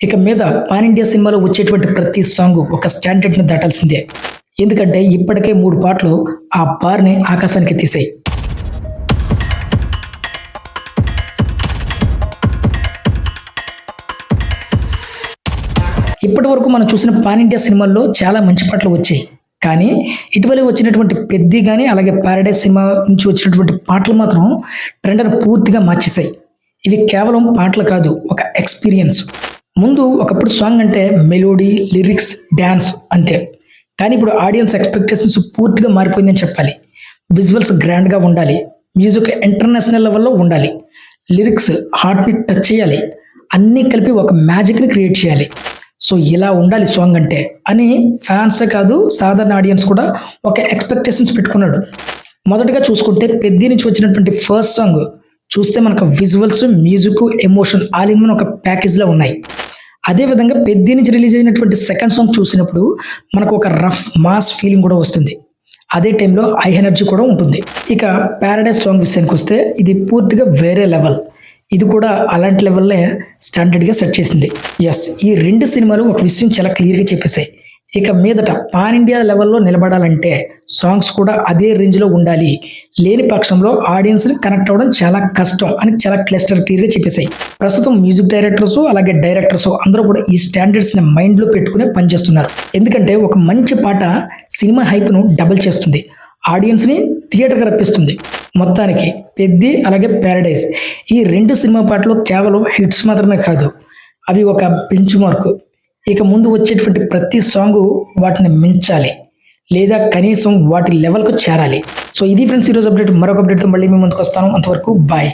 ఇక మీద pan India సినిమాలో వచ్చేటువంటి ప్రతి సాంగ్ ఒక స్టాండర్డ్‌ని దాటాల్సిందే. ఎందుకంటే ఇప్పటికే 3 పాటలు ఆ బార్‌ని ఆకాశానికి ఎత్తేసాయి. ఇప్పటివరకు మనం చూసిన పాన్ ఇండియా సినిమాల్లో చాలా మంచి పాటలు వచ్చాయి. కానీ ఇటీవల వచ్చినటువంటి 'పెద్ది' గాని, అలాగే 'పారడైజ్' సినిమా నుంచి వచ్చినటువంటి పాటలు మాత్రం ట్రెండ్‌ని పూర్తిగా మార్చేశాయి. ఇవి కేవలం పాటలు కాదు, ఒక ఎక్స్‌పీరియన్స్. ముందు ఒకప్పుడు సాంగ్ అంటే మెలోడీ, లిరిక్స్, డాన్స్ అంతే. కానీ ఇప్పుడు ఆడియన్స్ ఎక్స్‌పెక్టేషన్స్ పూర్తిగా మారిపోయిందని చెప్పాలి. విజువల్స్ గ్రాండ్‌గా ఉండాలి. మ్యూజిక్ ఇంటర్నేషనల్ లెవెల్‌లో ఉండాలి. లిరిక్స్ హార్ట్‌ని టచ్ చేయాలి. అన్నీ కలిపి ఒక మ్యాజిక్‌ని క్రియేట్ చేయాలి. సో ఇలా ఉండాలి సాంగ్ అంటే అని ఫ్యాన్సే కాదు, సాధారణ ఆడియన్స్ కూడా ఒక ఎక్స్‌పెక్టేషన్స్ పెట్టుకున్నాడు. మొదటగా చూసుకుంటే 'పెద్ది' నుంచి వచ్చినటువంటి ఫస్ట్ సాంగ్ చూస్తే మనకు visuals, music, emotion all in one ఒక ప్యాకేజ్‌లా ఉన్నాయి. అదే విధంగా 'పెద్ది' నుంచి రిలీజ్ అయినటువంటి సెకండ్ సాంగ్ చూసినప్పుడు మనకు ఒక రఫ్ మాస్ ఫీలింగ్ కూడా వస్తుంది. అదే టైంలో హై ఎనర్జీ కూడా ఉంటుంది. ఇక 'పారడైజ్' సాంగ్ విషయానికొస్తే ఇది పూర్తిగా వేరే లెవెల్. ఇది కూడా అలాంటి లెవెల్‌నే స్టాండర్డ్‌గా సెట్ చేసింది. యెస్, ఈ 2 సినిమాలు ఒక విషయం చాలా క్లియర్‌గా చెప్పేసాయి. ఇక మీదట పాన్ ఇండియా లెవెల్‌లో నిలబడాలంటే సాంగ్స్ కూడా అదే రేంజ్‌లో ఉండాలి. లేని పక్షంలో ఆడియన్స్‌ని కనెక్ట్ అవ్వడం చాలా కష్టం అని చాలా క్లియర్‌గా చెప్పేసాయి. ప్రస్తుతం మ్యూజిక్ డైరెక్టర్స్ అలాగే డైరెక్టర్స్ అందరూ కూడా ఈ స్టాండర్డ్స్‌ని మైండ్‌లో పెట్టుకునే పనిచేస్తున్నారు. ఎందుకంటే ఒక మంచి పాట సినిమా హైప్‌ను డబుల్ చేస్తుంది. ఆడియన్స్‌ని థియేటర్‌కి రప్పిస్తుంది. మొత్తానికి 'పెద్ది' అలాగే 'పారడైజ్' ఈ 2 సినిమా పాటలు కేవలం హిట్స్ మాత్రమే కాదు, అవి ఒక బెంచ్ మార్క్. ఇక ముందు వచ్చేటువంటి ప్రతి సాంగు వాటిని మించాలి, లేదా కనీసం వాటి లెవెల్‌కు చేరాలి. సో ఇది ఫ్రెండ్స్ ఈరోజు అప్డేట్. మరొక అప్డేట్‌తో మళ్ళీ మీ ముందుకు వస్తాను. అంతవరకు బాయ్.